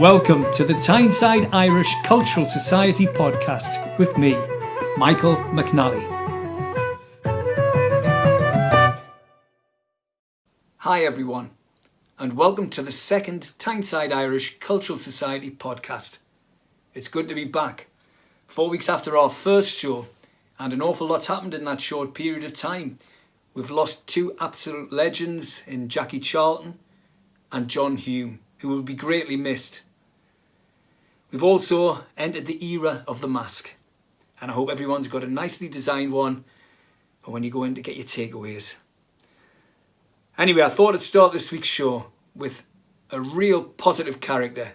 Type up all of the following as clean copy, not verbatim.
Welcome to the Tyneside Irish Cultural Society Podcast with me, Michael McNally. Hi everyone, and welcome to the second Tyneside Irish Cultural Society Podcast. It's good to be back. 4 weeks after our first show, and an awful lot's happened in that short period of time. We've lost two absolute legends in Jackie Charlton and John Hume, who will be greatly missed. We've also entered the era of the mask, and I hope everyone's got a nicely designed one for when you go in to get your takeaways. Anyway, I thought I'd start this week's show with a real positive character.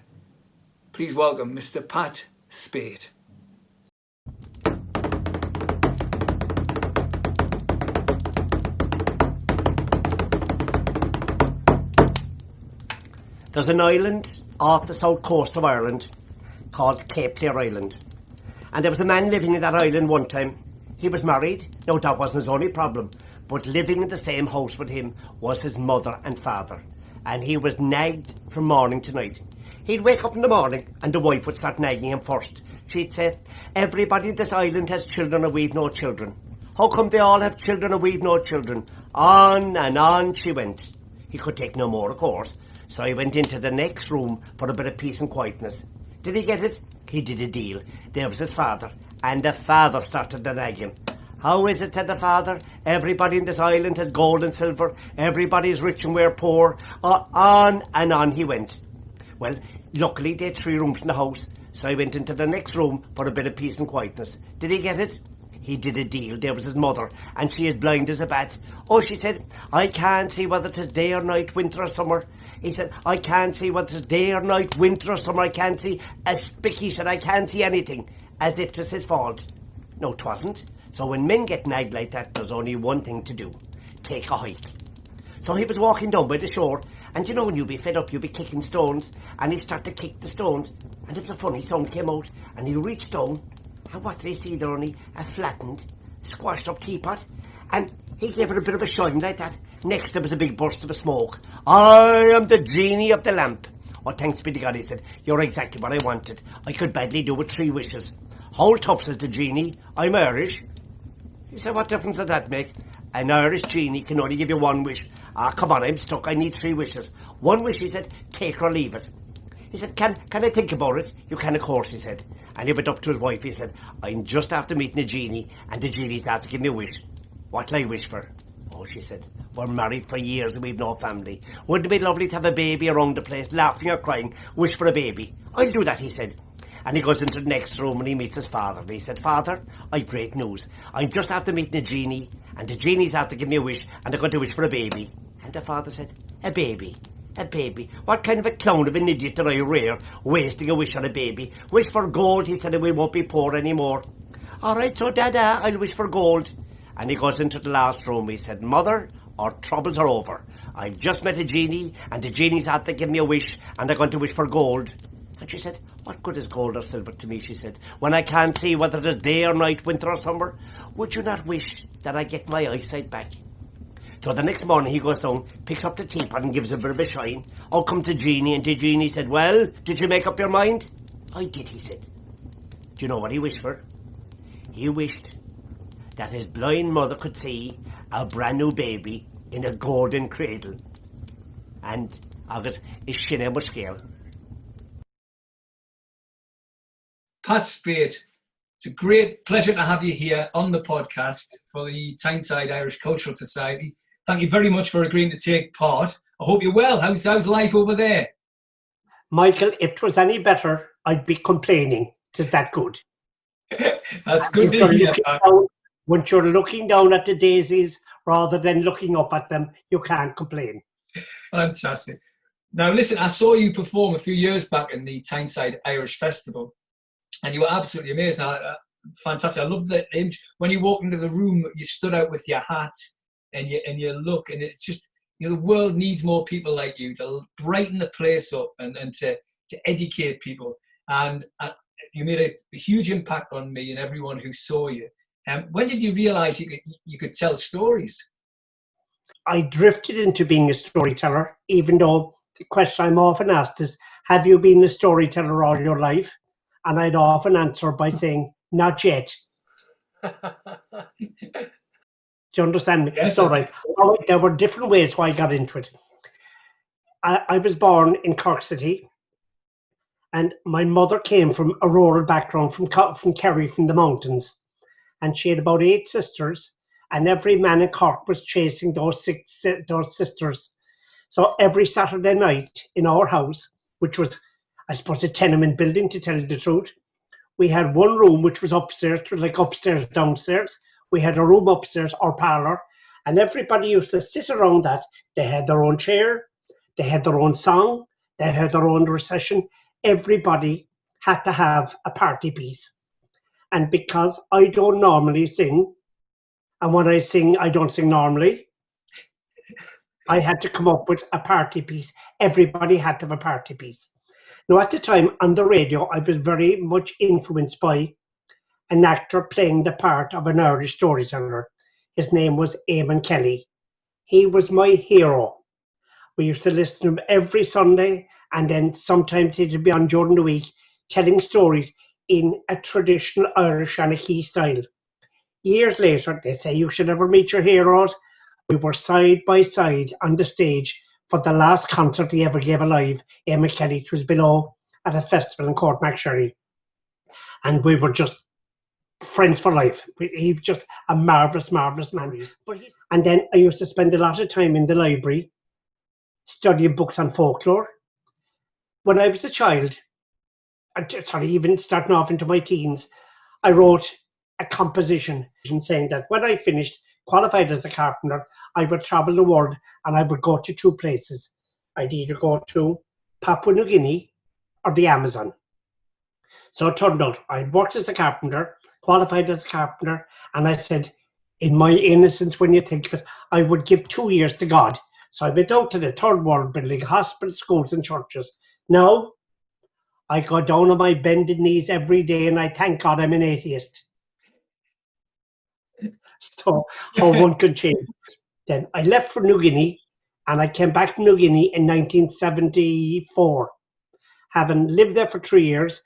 Please welcome Mr. Pat Spade. There's an island off the south coast of Ireland called Cape Clear Island. And there was a man living in that island one time. He was married. No, that wasn't his only problem. But living in the same house with him was his mother and father. And he was nagged from morning to night. He'd wake up in the morning and the wife would start nagging him first. She'd say, "Everybody in this island has children and we've no children. How come they all have children and we've no children?" On and on she went. He could take no more, of course. So he went into the next room for a bit of peace and quietness. Did he get it? He did a deal. There was his father. And the father started to nag him. "How is it," said the father, "everybody in this island has gold and silver. Everybody's rich and we're poor." On and on he went. Well, luckily they had 3 rooms in the house. So he went into the next room for a bit of peace and quietness. Did he get it? He did a deal. There was his mother, and she is blind as a bat. Oh, she said, "I can't see whether it is day or night, winter or summer." He said, "I can't see whether it's day or night, winter or summer. I can't see a spick." He said, "I can't see anything," as if it was his fault. No, it wasn't. So when men get nagged like that, there's only one thing to do. Take a hike. So he was walking down by the shore, and you know when you be fed up, you be kicking stones, and he started to kick the stones, and it was a funny sound came out, and he reached down, and what did he see there only? A flattened, squashed up teapot, and he gave it a bit of a shine like that. Next there was a big burst of smoke. "I am the genie of the lamp." "Oh, thanks be to God," he said. "You're exactly what I wanted. I could badly do with 3 wishes." "How tough," says the genie. "I'm Irish." He said, "What difference does that make? An Irish genie can only give you 1 wish." "Ah, come on, I'm stuck. I need 3 wishes. 1 wish," he said, "take or leave it." He said, Can I think about it?" "You can, of course," he said. And he went up to his wife. He said, "I'm just after meeting a genie, and the genie's after giving me a wish. What'll I wish for?" "Oh," she said, "we're married for years and we've no family. Wouldn't it be lovely to have a baby around the place, laughing or crying? Wish for a baby." "I'll do that," he said. And he goes into the next room and he meets his father. And he said, "Father, I've great news. I'm just after meeting a genie, and the genie's after giving me a wish, and I'm going to wish for a baby." And the father said, "A baby? A baby? What kind of a clown of an idiot did I rear, wasting a wish on a baby? Wish for gold," he said, "and we won't be poor anymore." "All right, so Dada, I'll wish for gold." And he goes into the last room. He said, "Mother, our troubles are over. I've just met a genie, and the genie's after giving me a wish, and I'm going to wish for gold." And she said, "What good is gold or silver to me," she said, "when I can't see whether it is day or night, winter or summer? Would you not wish that I get my eyesight back?" So the next morning he goes down, picks up the teapot and gives it a bit of a shine. Out comes the genie, and the genie said, "Well, did you make up your mind?" "I did," he said. Do you know what he wished for? He wished that his blind mother could see a brand new baby in a golden cradle. And agus is sinna much scale. Pat Spade, it's a great pleasure to have you here on the podcast for the Tyneside Irish Cultural Society. Thank you very much for agreeing to take part. I hope you're well. How's life over there? Michael, if it was any better, I'd be complaining. It's that good. That's good to hear. Once you're looking down at the daisies rather than looking up at them, you can't complain. Fantastic. Now, listen, I saw you perform a few years back in the Tyneside Irish Festival, and you were absolutely amazing. Fantastic. I love the image. When you walked into the room, you stood out with your hat and your look, and it's just, you know, the world needs more people like you to brighten the place up and to educate people. And you made a huge impact on me and everyone who saw you. When did you realise you could tell stories? I drifted into being a storyteller, even though the question I'm often asked is, have you been a storyteller all your life? And I'd often answer by saying, not yet. Do you understand me? Yes, So, right, there were different ways why I got into it. I was born in Cork City, and my mother came from a rural background from Kerry, from the mountains. And she had about 8 sisters, and every man in Cork was chasing those sisters. So every Saturday night in our house, which was, I suppose, a tenement building, to tell you the truth, we had one room which was upstairs, like upstairs, downstairs. We had a room upstairs, our parlour, and everybody used to sit around that. They had their own chair, they had their own song, they had their own recession. Everybody had to have a party piece. And because I don't normally sing, and when I sing, I don't sing normally, I had to come up with a party piece. Everybody had to have a party piece. Now, at the time, on the radio, I was very much influenced by an actor playing the part of an Irish storyteller. His name was Eamon Kelly. He was my hero. We used to listen to him every Sunday, and then sometimes he'd be on during the week telling stories in a traditional Irish Anarchy style. Years later, they say you should never meet your heroes. We were side by side on the stage for the last concert he ever gave alive, Eamon Kelly, which was below at a festival in Courtmacsherry. And we were just friends for life. He was just a marvellous, marvellous man. And then I used to spend a lot of time in the library studying books on folklore. When I was a child, even starting off into my teens, I wrote a composition saying that when I finished, qualified as a carpenter, I would travel the world and I would go to 2 places. I'd either go to Papua New Guinea or the Amazon. So it turned out I worked as a carpenter, qualified as a carpenter, and I said, in my innocence, when you think of it, I would give 2 years to God. So I went out to the third world building hospitals, schools and churches. Now, I go down on my bended knees every day and I thank God I'm an atheist. So how one can change. Then I left for New Guinea and I came back to New Guinea in 1974, having lived there for 3 years,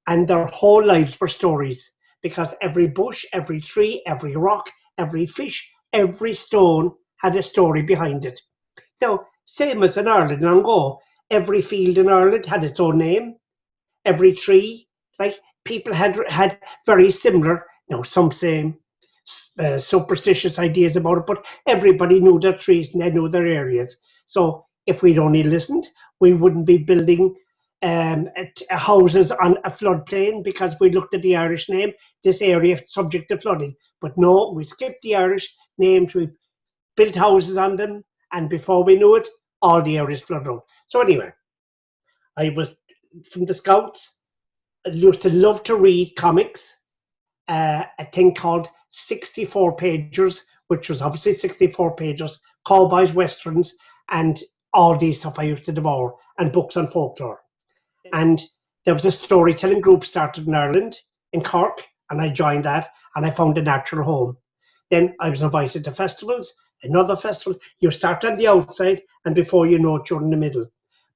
and their whole lives were stories, because every bush, every tree, every rock, every fish, every stone had a story behind it. Now, same as in Ireland long ago, every field in Ireland had its own name. Every tree, like people had very similar, some same superstitious ideas about it, but everybody knew their trees and they knew their areas. So if we'd only listened, we wouldn't be building houses on a floodplain because we looked at the Irish name, this area subject to flooding. But no, we skipped the Irish names, we built houses on them, and before we knew it, all the areas flooded out. So anyway, I was from the Scouts. I used to love to read comics, a thing called 64 pagers, which was obviously 64 pages, cowboys, westerns, and all these stuff I used to devour, and books on folklore. And there was a storytelling group started in Ireland, in Cork, and I joined that, and I found a natural home. Then I was invited to festivals, another festival. You start on the outside, and before you know it, you're in the middle.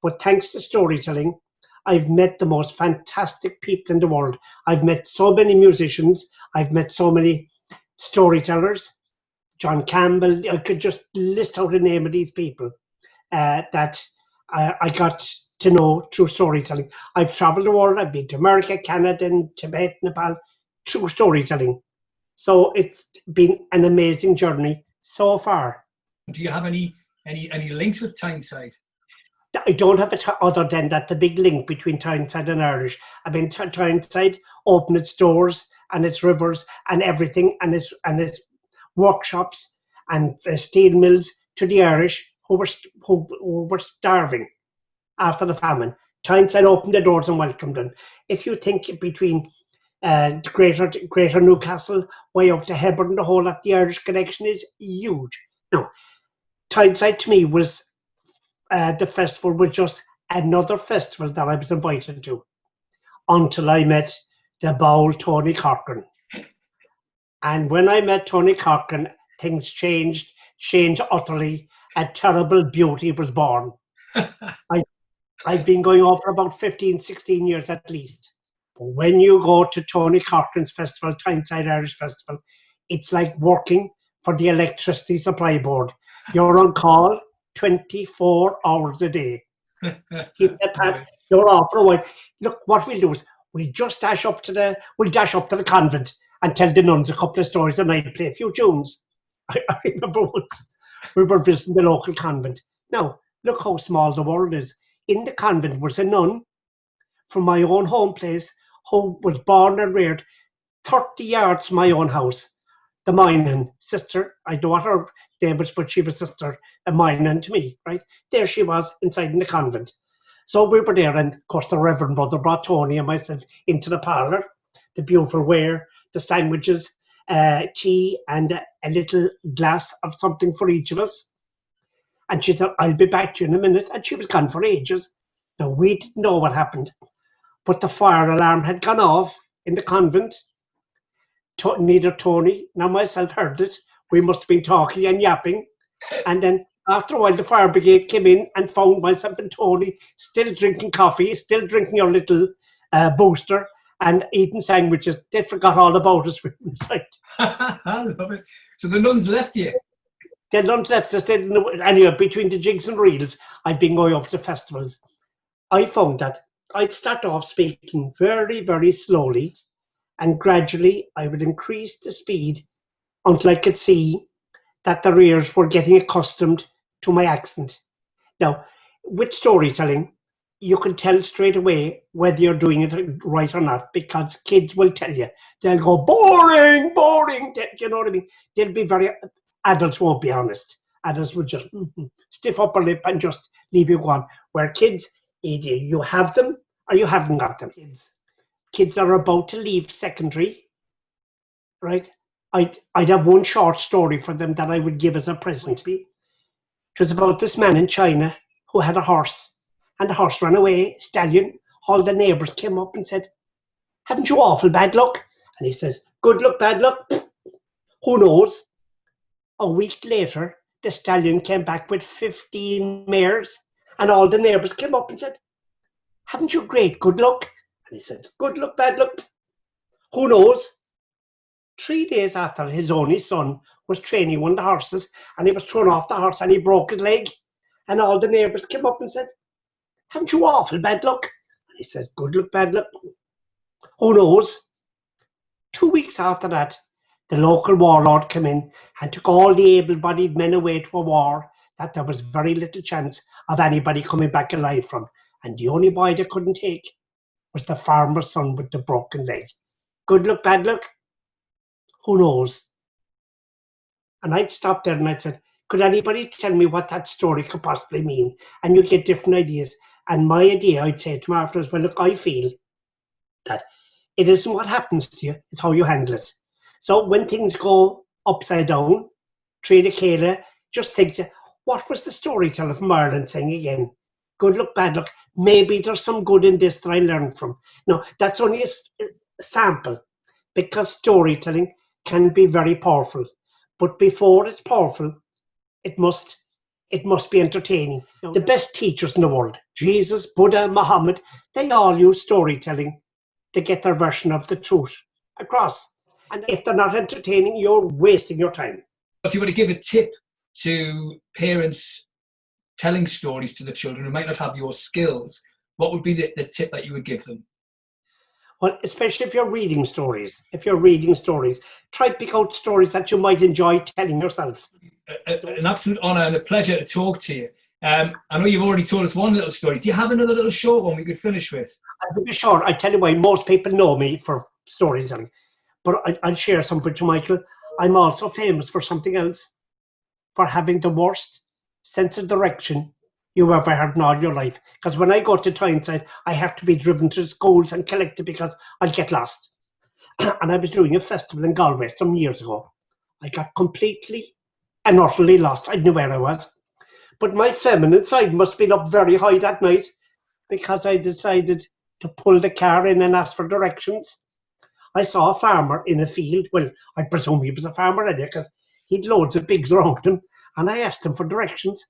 But thanks to storytelling, I've met the most fantastic people in the world. I've met so many musicians. I've met so many storytellers. John Campbell, I could just list out the name of these people that I got to know through storytelling. I've traveled the world. I've been to America, Canada, Tibet, Nepal, through storytelling. So it's been an amazing journey so far. Do you have any links with Tyneside? I don't have it other than that the big link between Tyneside and Irish. I mean, Tyneside opened its doors and its rivers and everything, and its workshops and steel mills to the Irish who were starving after the famine. Tyneside opened the doors and welcomed them. If you think between Greater Newcastle, way up to Hebron, the whole of the Irish connection is huge. No, Tyneside to me was the festival was just another festival that I was invited to, until I met the bowl Tony Corcoran. And when I met Tony Corcoran, things changed utterly. A terrible beauty was born. I've been going off for about 15, 16 years at least. But when you go to Tony Corcoran's festival, Tyneside Irish Festival, it's like working for the electricity supply board. You're on call 24 hours a day. He said, Pat, you're off for a while. Look, what we'll do is we'll dash up to the convent and tell the nuns a couple of stories and I'll play a few tunes. I remember once we were visiting the local convent. Now, look how small the world is. In the convent was a nun from my own home place who was born and reared 30 yards from my own house. The Moynihan sister, I don't know what her name was, but she was sister of Moynihan to me, right? There she was inside in the convent. So we were there, and of course the Reverend Brother brought Tony and myself into the parlour, the beautiful ware, the sandwiches, tea, and a little glass of something for each of us. And she said, I'll be back to you in a minute. And she was gone for ages. Now, we didn't know what happened, but the fire alarm had gone off in the convent. Neither Tony nor myself heard it. We must have been talking and yapping. And then after a while, the fire brigade came in and found myself and Tony still drinking coffee, still drinking our little booster and eating sandwiches. They forgot all about us. I love it. So the nuns left you? The nuns left us. Anyway, between the jigs and reels, I've been going up to festivals. I found that I'd start off speaking very, very slowly, and gradually I would increase the speed until I could see that their ears were getting accustomed to my accent. Now, with storytelling, you can tell straight away whether you're doing it right or not, because kids will tell you. They'll go, boring, boring. Do you know what I mean? They'll be adults won't be honest. Adults will just stiff upper lip and just leave you go on. Where kids, either you have them or you haven't got them. Kids are about to leave secondary, right? I'd have one short story for them that I would give as a present. It was about this man in China who had a horse, and the horse ran away, stallion. All the neighbours came up and said, haven't you awful bad luck? And he says, good luck, bad luck. Who knows? A week later, the stallion came back with 15 mares, and all the neighbours came up and said, haven't you great good luck? And he said, good luck, bad luck. Who knows? 3 days after, his only son was training one of the horses, and he was thrown off the horse and he broke his leg. And all the neighbours came up and said, haven't you awful bad luck? And he said, good luck, bad luck. Who knows? 2 weeks after that, the local warlord came in and took all the able-bodied men away to a war that there was very little chance of anybody coming back alive from. And the only boy they couldn't take was the farmer's son with the broken leg. Good luck, bad luck. Who knows? And I'd stop there and I'd say, could anybody tell me what that story could possibly mean? And you'd get different ideas. And my idea, I'd say to him afterwards, well, look, I feel that it isn't what happens to you, it's how you handle it. So when things go upside down, Trina Kayla just thinks, what was the storyteller from Ireland saying again? Good luck, bad luck. Maybe there's some good in this that I learned from. No, that's only a sample, because storytelling can be very powerful. But before it's powerful, it must be entertaining. Now, the best teachers in the world, Jesus, Buddha, Muhammad, they all use storytelling to get their version of the truth across. And if they're not entertaining, you're wasting your time. If you were to give a tip to parents telling stories to the children who might not have your skills, what would be the tip that you would give them? Well, especially if you're reading stories. Try to pick out stories that you might enjoy telling yourself. An absolute honour and a pleasure to talk to you. I know you've already told us one little story. Do you have another little short one we could finish with? I'll be short. I tell you why, most people know me for storytelling. But I'll share something with you, Michael. I'm also famous for something else, for having the worst sense of direction you ever had in all your life. Because when I go to Tyneside, I have to be driven to schools and collected because I'll get lost. And I was doing a festival in Galway some years ago. I got completely and utterly lost. I didn't know where I was. But my feminine side must have been up very high that night, because I decided to pull the car in and ask for directions. I saw a farmer in a field. Well, I presume he was a farmer anyway, because he'd loads of pigs around him. And I asked him for directions.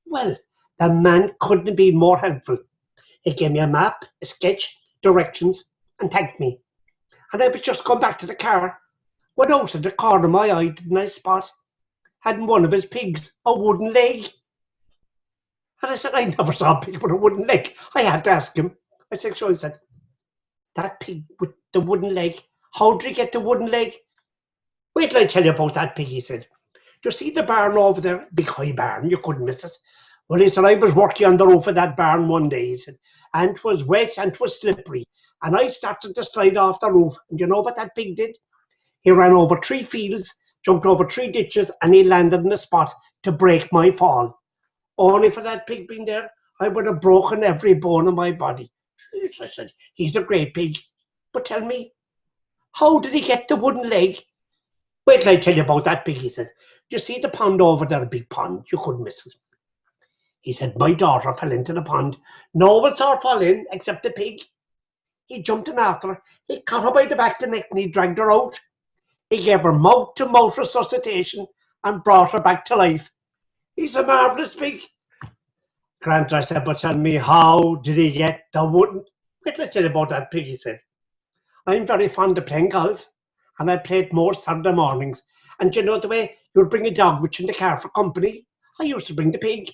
Well, the man couldn't be more helpful. He gave me a map, a sketch, directions, and thanked me. And I was just going back to the car, when out of the corner of my eye didn't I spot, hadn't one of his pigs a wooden leg? And I said, I never saw a pig with a wooden leg. I had to ask him. I said, so he said, that pig with the wooden leg, how did he get the wooden leg? Wait till I tell you about that pig, he said. Do you see the barn over there? Big high barn, you couldn't miss it. Well, he said, I was working on the roof of that barn one day, he said, and 'twas wet and 'twas slippery. And I started to slide off the roof. And you know what that pig did? He ran over 3 fields, jumped over 3 ditches, and he landed in a spot to break my fall. Only for that pig being there, I would have broken every bone in my body. I said, he's a great pig. But tell me, how did he get the wooden leg? Wait till I tell you about that pig, he said. Do you see the pond over there, a big pond? You couldn't miss it. He said, my daughter fell into the pond. No one saw her fall in except the pig. He jumped in after her. He caught her by the back of the neck and he dragged her out. He gave her mouth-to-mouth resuscitation and brought her back to life. He's a marvellous pig. Grant, I said, but tell me, how did he get the wooden... Wait till I tell you about that pig, he said. I'm very fond of playing golf, and I played more Saturday mornings. And you know the way you would bring a dog which in the car for company? I used to bring the pig.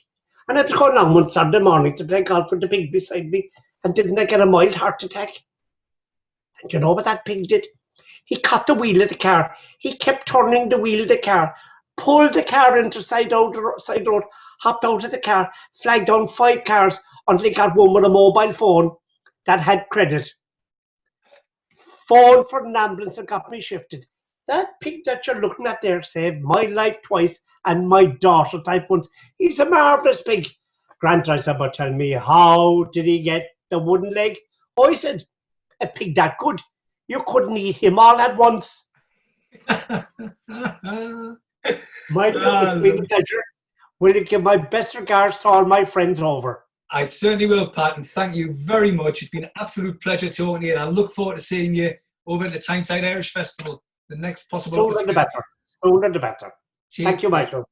And I was going along one Saturday morning to play golf with the pig beside me, and didn't I get a mild heart attack? And you know what that pig did? He caught the wheel of the car. He kept turning the wheel of the car, pulled the car into side road, hopped out of the car, flagged down 5 cars until he got one with a mobile phone that had credit. Phoned for an ambulance and got me shifted. That pig that you're looking at there saved my life twice and my daughter type once. He's a marvellous pig. Grant, I said, but tell me, how did he get the wooden leg? Oh, he said, a pig that good, you couldn't eat him all at once. It's been a pleasure. Will you give my best regards to all my friends over? I certainly will, Pat, and thank you very much. It's been an absolute pleasure talking to you, and I look forward to seeing you over at the Tyneside Irish Festival, the next possible Sooner the better. Sooner the better. Thank you, Michael.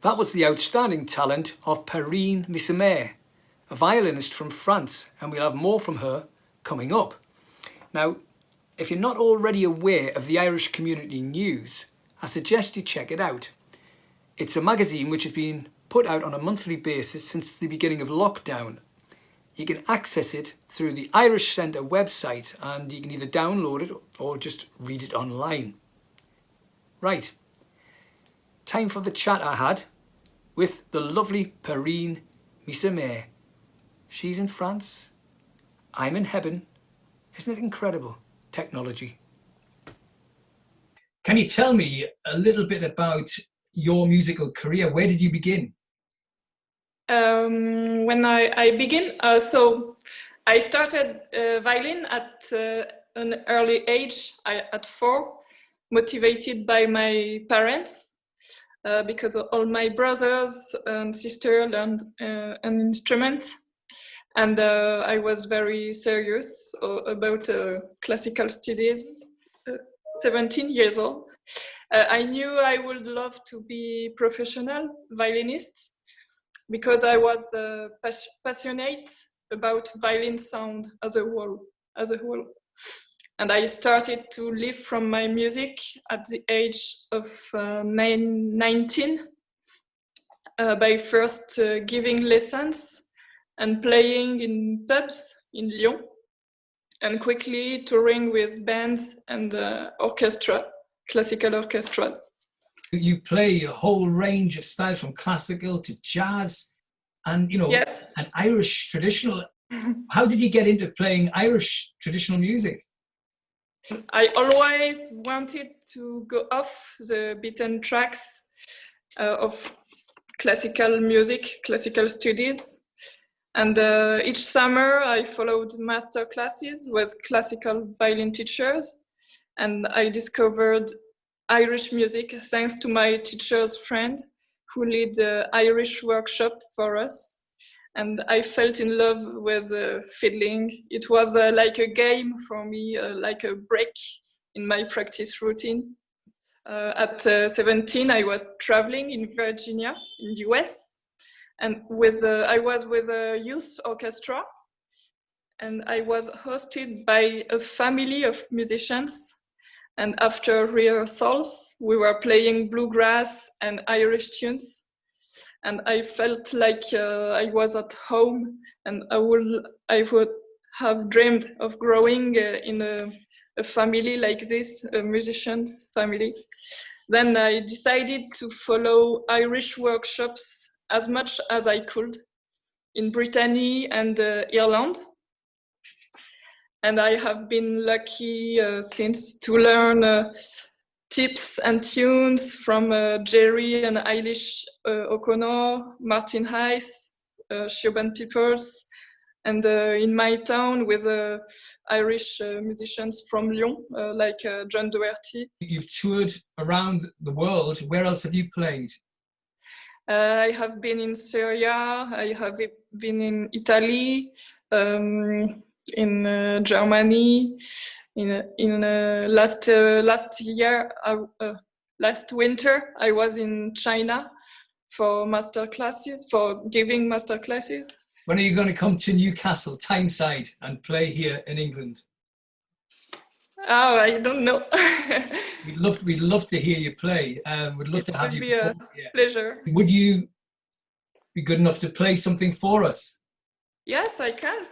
That was the outstanding talent of Perrine Missemer, a violinist from France, and we'll have more from her coming up. Now, if you're not already aware of the Irish Community News, I suggest you check it out. It's a magazine which has been put out on a monthly basis since the beginning of lockdown. You can access it through the Irish Centre website, and you can either download it or just read it online. Right, time for the chat I had with the lovely Perrine Missemer. She's in France, I'm in heaven. Isn't it incredible? Technology. Can you tell me a little bit about your musical career? Where did you begin? When I begin, so I started violin at an early age, at 4. motivated by my parents because all my brothers and sisters learned an instrument. And I was very serious about classical studies, 17 years old. I knew I would love to be professional violinist because I was passionate about violin sound as a whole. And I started to live from my music at the age of 19 by first giving lessons and playing in pubs in Lyon, and quickly touring with bands and orchestra, classical orchestras. You play a whole range of styles from classical to jazz and, Yes. and Irish traditional. How did you get into playing Irish traditional music? I always wanted to go off the beaten tracks of classical music, classical studies. And each summer I followed master classes with classical violin teachers. And I discovered Irish music thanks to my teacher's friend who led the Irish workshop for us. And I fell in love with fiddling. It was like a game for me, like a break in my practice routine. At 17, I was traveling in Virginia, in US, and I was with a youth orchestra, and I was hosted by a family of musicians. And after rehearsals, we were playing bluegrass and Irish tunes. And I felt like I was at home, and I would have dreamed of growing in a family like this, a musician's family. Then I decided to follow Irish workshops as much as I could in Brittany and Ireland. And I have been lucky since to learn tips and tunes from Jerry and Eilish O'Connor, Martin Hayes, Siobhan Peoples, and in my town with Irish musicians from Lyon, like John Doherty. You've toured around the world. Where else have you played? I have been in Syria, I have been in Italy, in Germany, in last winter I was in China for master classes, for giving master classes. When are you going to come to Newcastle, Tyneside, and play here in England? Oh, I don't know. We'd love to hear you play. We'd love to have you perform. It would be a pleasure. Would you be good enough to play something for us? Yes, I can.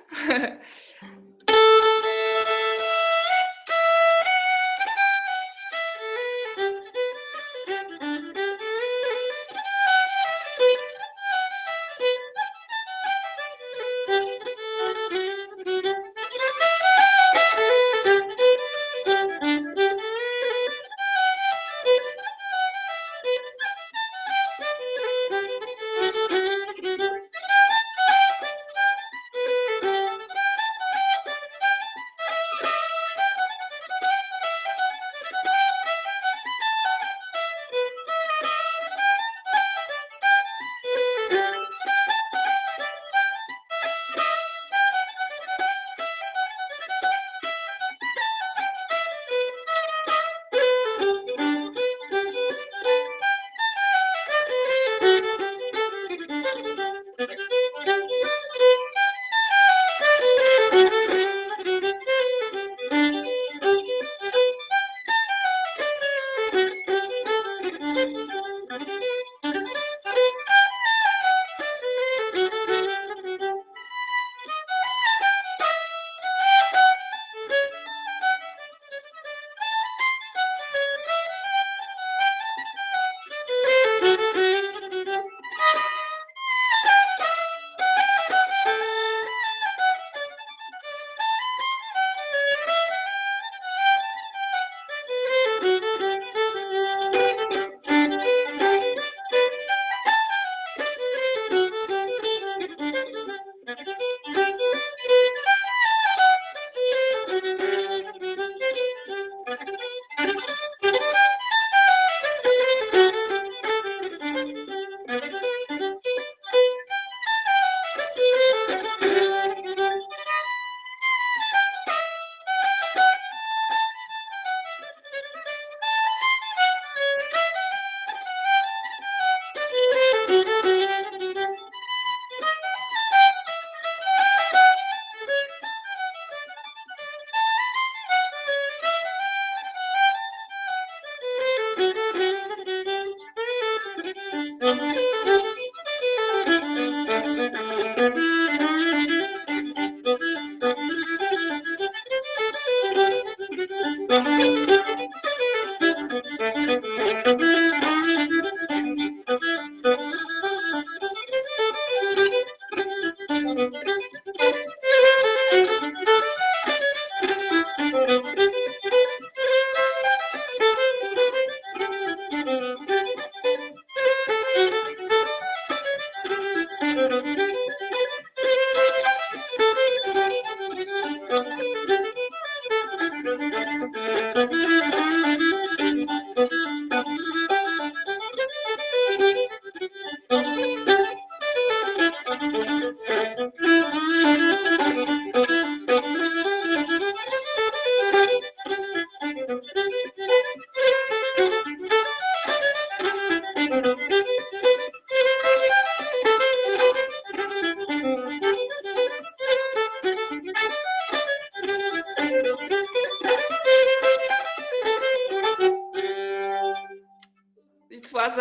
It was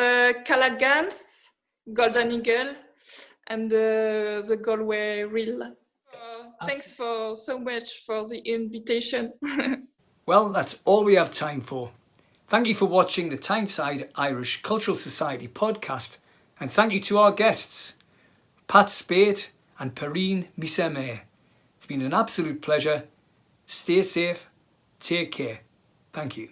Callaghan's Golden Eagle and the Galway Reel. Thanks for so much for the invitation. Well, that's all we have time for. Thank you for watching the Tyneside Irish Cultural Society podcast, and thank you to our guests, Pat Spate and Perrine Misser-May. It's been an absolute pleasure. Stay safe, take care. Thank you.